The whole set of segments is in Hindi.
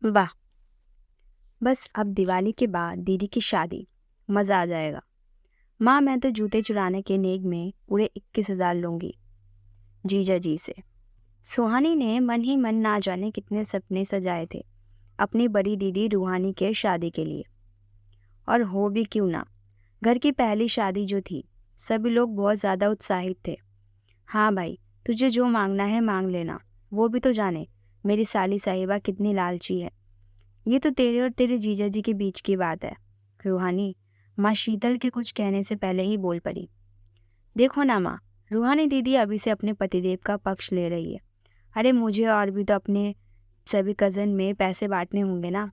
वाह! बस अब दिवाली के बाद दीदी की शादी, मज़ा आ जाएगा। माँ मैं तो जूते चुराने के नेग में पूरे 21,000 लूँगी जीजा जी से। सुहानी ने मन ही मन ना जाने कितने सपने सजाए थे अपनी बड़ी दीदी रूहानी के शादी के लिए। और हो भी क्यों ना, घर की पहली शादी जो थी, सभी लोग बहुत ज़्यादा उत्साहित थे। हाँ भाई, तुझे जो मांगना है मांग लेना, वो भी तो जाने मेरी साली साहिबा कितनी लालची है। ये तो तेरे और तेरे जीजा जी के बीच की बात है। रूहानी, माँ शीतल के कुछ कहने से पहले ही बोल पड़ी। देखो ना माँ, रूहानी दीदी अभी से अपने पतिदेव का पक्ष ले रही है। अरे मुझे और भी तो अपने सभी कज़न में पैसे बांटने होंगे ना।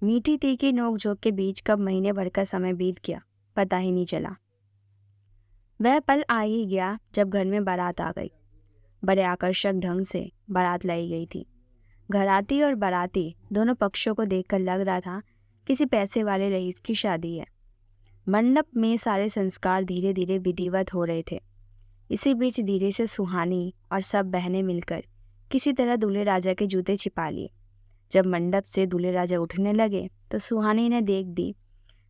मीठी तीखी नोक झोंक के बीच कब महीने भर का समय बीत गया, पता ही नहीं चला। वह पल आ ही गया जब घर में बारात आ गई। बड़े आकर्षक ढंग से बारात लाई गई थी। घराती और बाराती दोनों पक्षों को देखकर लग रहा था किसी पैसे वाले रईस की शादी है। मंडप में सारे संस्कार धीरे धीरे विधिवत हो रहे थे। इसी बीच धीरे से सुहानी और सब बहनें मिलकर किसी तरह दूल्हे राजा के जूते छिपा लिए। जब मंडप से दूल्हे राजा उठने लगे तो सुहानी ने देख दी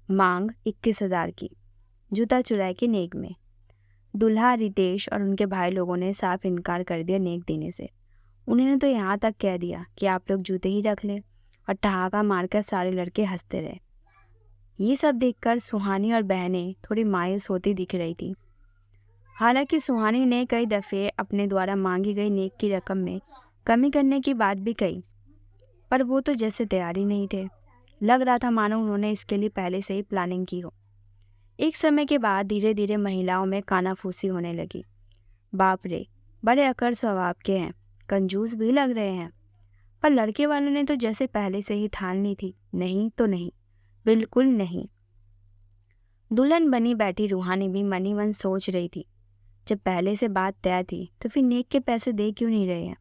मांग 21,000 की, जूता चुराए के नेक में। दूल्हा रितेश और उनके भाई लोगों ने साफ इनकार कर दिया नेक देने से। उन्होंने तो यहाँ तक कह दिया कि आप लोग जूते ही रख लें, और ठहाका मारकर सारे लड़के हंसते रहे। ये सब देखकर सुहानी और बहनें थोड़ी मायूस होती दिख रही थी। हालांकि सुहानी ने कई दफ़े अपने द्वारा मांगी गई नेक की रकम में कमी करने की बात भी कही, पर वो तो जैसे तैयार ही नहीं थे। लग रहा था मानो उन्होंने इसके लिए पहले से ही प्लानिंग की हो। एक समय के बाद धीरे धीरे महिलाओं में कानाफूसी होने लगी। बाप रे, बड़े अकड़ स्वभाव के हैं, कंजूस भी लग रहे हैं। पर लड़के वालों ने तो जैसे पहले से ही ठान ली थी, नहीं तो नहीं, बिल्कुल नहीं। दुल्हन बनी बैठी रूहानी भी मनी मन सोच रही थी, जब पहले से बात तय थी तो फिर नेक के पैसे दे क्यों नहीं रहे हैं।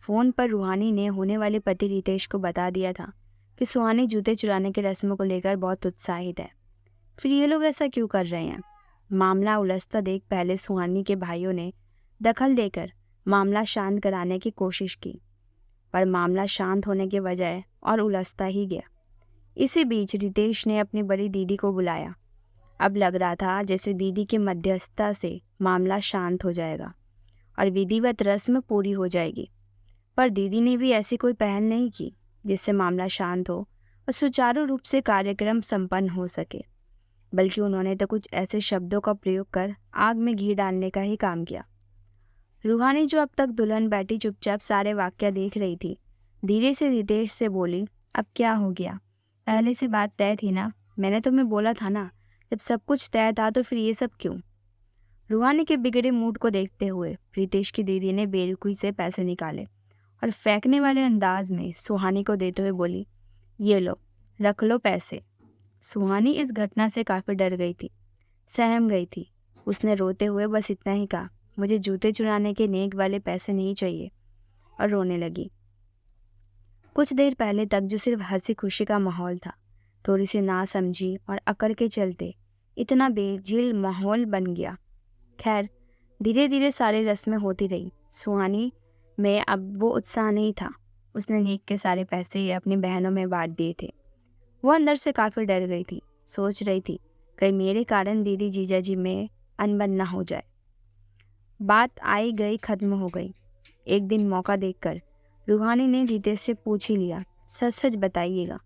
फ़ोन पर रूहानी ने होने वाले पति रितेश को बता दिया था कि सुहानी जूते चुराने के रस्मों को लेकर बहुत उत्साहित है। फिर ये लोग ऐसा क्यों कर रहे हैं। मामला उलझता देख पहले सुहानी के भाइयों ने दखल देकर मामला शांत कराने की कोशिश की, पर मामला शांत होने के बजाय और उलझता ही गया। इसी बीच रितेश ने अपनी बड़ी दीदी को बुलाया। अब लग रहा था जैसे दीदी की मध्यस्थता से मामला शांत हो जाएगा और विधिवत रस्म पूरी हो जाएगी। पर दीदी ने भी ऐसी कोई पहल नहीं की जिससे मामला शांत हो और सुचारू रूप से कार्यक्रम संपन्न हो सके, बल्कि उन्होंने तो कुछ ऐसे शब्दों का प्रयोग कर आग में घी डालने का ही काम किया। रूहानी, जो अब तक दुल्हन बैठी चुपचाप सारे वाक्य देख रही थी, धीरे से रितेश से बोली, अब क्या हो गया, पहले से बात तय थी ना, मैंने तुम्हें बोला था ना, जब सब कुछ तय था तो फिर ये सब क्यों। रूहानी के बिगड़े मूड को देखते हुए रितेश की दीदी ने बेरुखी से पैसे निकाले और फेंकने वाले अंदाज में सुहानी को देते हुए बोली, ये लो, रख लो पैसे। सुहानी इस घटना से काफ़ी डर गई थी, सहम गई थी। उसने रोते हुए बस इतना ही कहा, मुझे जूते चुराने के नेक वाले पैसे नहीं चाहिए, और रोने लगी। कुछ देर पहले तक जो सिर्फ हंसी खुशी का माहौल था, थोड़ी सी नासमझी और अकड़ के चलते इतना बेझिल माहौल बन गया। खैर, धीरे धीरे सारी रस्में होती रही। सुहानी में अब वो उत्साह नहीं था। उसने नेक के सारे पैसे अपनी बहनों में बांट दिए थे। वो अंदर से काफ़ी डर गई थी, सोच रही थी कहीं मेरे कारण दीदी जीजाजी में अनबन ना हो जाए। बात आई गई खत्म हो गई। एक दिन मौका देखकर रूहानी ने रितेश से पूछ ही लिया, सच सच बताइएगा,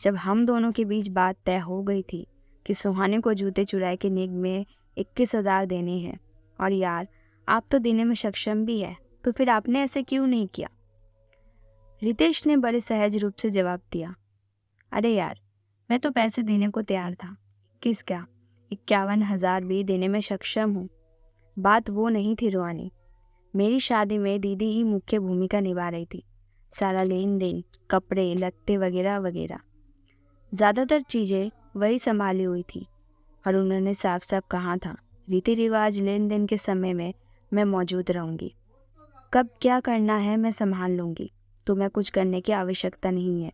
जब हम दोनों के बीच बात तय हो गई थी कि सुहानी को जूते चुराए के नेक में 21,000 देने हैं, और यार आप तो देने में सक्षम भी है, तो फिर आपने ऐसे क्यों नहीं किया। रितेश ने बड़े सहज रूप से जवाब दिया, अरे यार, मैं तो पैसे देने को तैयार था, 21 क्या, 51,000 भी देने में सक्षम हूँ। बात वो नहीं थी रूहानी, मेरी शादी में दीदी ही मुख्य भूमिका निभा रही थी। सारा लेन देन, कपड़े लत्ते वगैरह वगैरह, ज़्यादातर चीज़ें वही संभाली हुई थी, और उन्होंने साफ साफ कहा था, रीति रिवाज लेन देन के समय में मैं मौजूद रहूँगी। कब क्या करना है मैं संभाल लूँगी, तुम्हें कुछ करने की आवश्यकता नहीं है।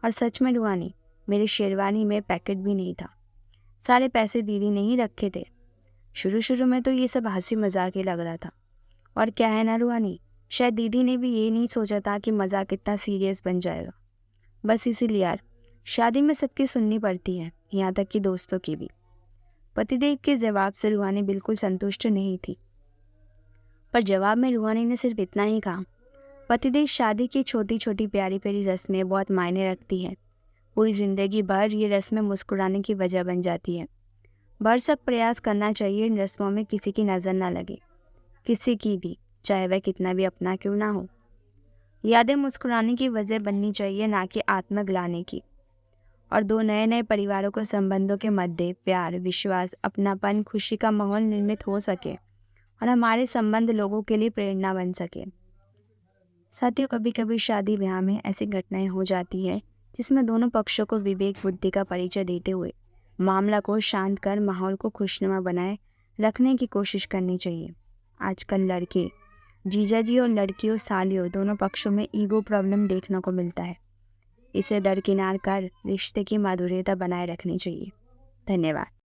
और सच में रूहानी, मेरी शेरवानी में पैकेट भी नहीं था, सारे पैसे दीदी ने ही रखे थे। शुरू शुरू में तो ये सब हंसी मजाक ही लग रहा था, और क्या है ना रूहानी, शायद दीदी ने भी ये नहीं सोचा था कि मजाक इतना सीरियस बन जाएगा। बस इसीलिए यार, शादी में सबकी सुननी पड़ती है, यहाँ तक कि दोस्तों की भी। पतिदेव के जवाब से रूहानी बिल्कुल संतुष्ट नहीं थी, पर जवाब में रूहानी ने सिर्फ इतना ही कहा, पतिदेव, शादी की छोटी छोटी प्यारी प्यारी रस्में बहुत मायने रखती हैं। पूरी जिंदगी भर ये रस्में मुस्कुराने की वजह बन जाती है। भरसक प्रयास करना चाहिए इन रस्मों में किसी की नज़र ना लगे, किसी की भी, चाहे वह कितना भी अपना क्यों ना हो। यादें मुस्कुराने की वजह बननी चाहिए, ना कि आत्मग्लानि की। और दो नए नए परिवारों को संबंधों के मध्य प्यार, विश्वास, अपनापन, खुशी का माहौल निर्मित हो सके और हमारे संबंध लोगों के लिए प्रेरणा बन सके। साथियों, कभी कभी शादी ब्याह में ऐसी घटनाएं हो जाती है जिसमें दोनों पक्षों को विवेक बुद्धि का परिचय देते हुए मामला को शांत कर माहौल को खुशनुमा बनाए रखने की कोशिश करनी चाहिए। आजकल लड़के जीजा जी और लड़कियों सालियों दोनों पक्षों में ईगो प्रॉब्लम देखने को मिलता है। इसे दरकिनार कर रिश्ते की माधुर्यता बनाए रखनी चाहिए। धन्यवाद।